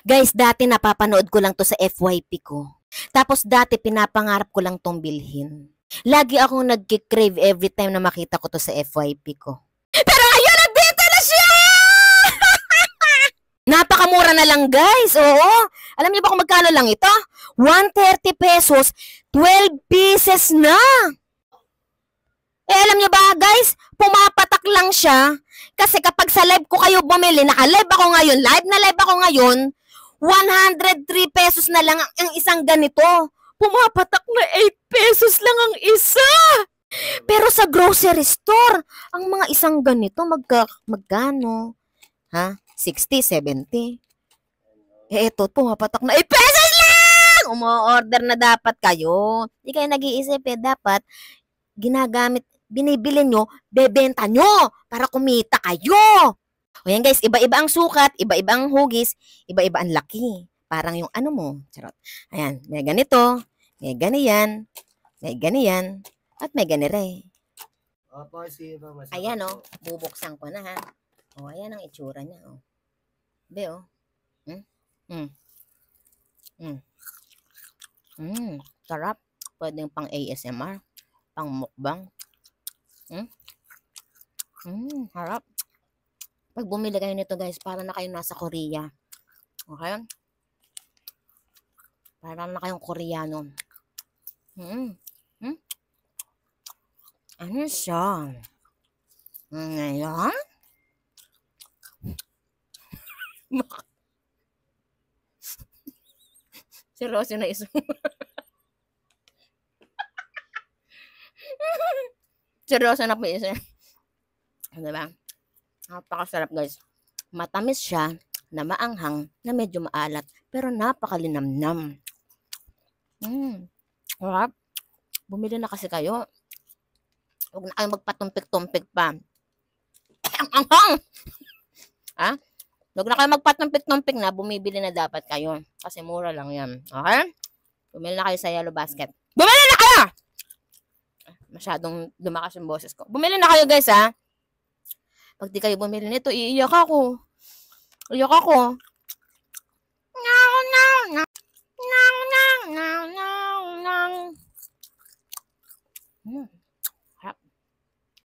Guys, dati napapanood ko lang to sa FYP ko. Tapos dati pinapangarap ko lang tong bilhin. Lagi akong nagki-crave every time na makita ko to sa FYP ko. Pero ngayon, nandito na siya! Napakamura na lang, guys. Oo. Alam niyo ba kung magkano lang ito? 130 pesos, 12 pieces na. Alam niyo ba, guys? Pumapatak lang siya. Kasi kapag sa live ko kayo bumili, naka-live ako ngayon, live na live ako ngayon, 103 pesos na lang ang isang ganito. Pumapatak na 8 pesos lang ang isa. Pero sa grocery store, ang mga isang ganito, magkano? Ha? 60, 70. Eto, pumapatak na 8 pesos lang! Umo-order na dapat kayo. Hindi kayo nag-iisip dapat binibili nyo, bebenta nyo para kumita kayo. O yan guys, iba-iba ang sukat, iba-iba ang hugis, iba-iba ang laki. Parang yung ano mo. Charot. Ayan, may ganito, may ganiyan, may ganiyan, at may ganire. Ayan o, bubuksan ko na ha. O, ayan ang itsura niya o. Be o. Sarap. Pwedeng pang ASMR, pang mukbang. Harap. Pag bumili kayo nito guys, para na kayo nasa Korea. Okay? Para na kayong Koreano. Ano siya? Ngayon? Seryoso na iso. Seryoso na po isa. Diba? Napakasarap guys. Matamis siya, na maanghang, na medyo maalat, pero napakalinamnam. Harap. Bumili na kasi kayo. Huwag na kayo magpatumpik-tumpik pa. Ang anghang! Ha? Huwag na kayo magpatumpik-tumpik na, bumibili na dapat kayo. Kasi mura lang yan. Okay? Bumili na kayo sa Yellow Basket. Bumili na kayo! Masyadong lumakas yung boses ko. Bumili na kayo guys ha. Pag di kayo bumili nito, iiyak ako. Iiyak ako. No.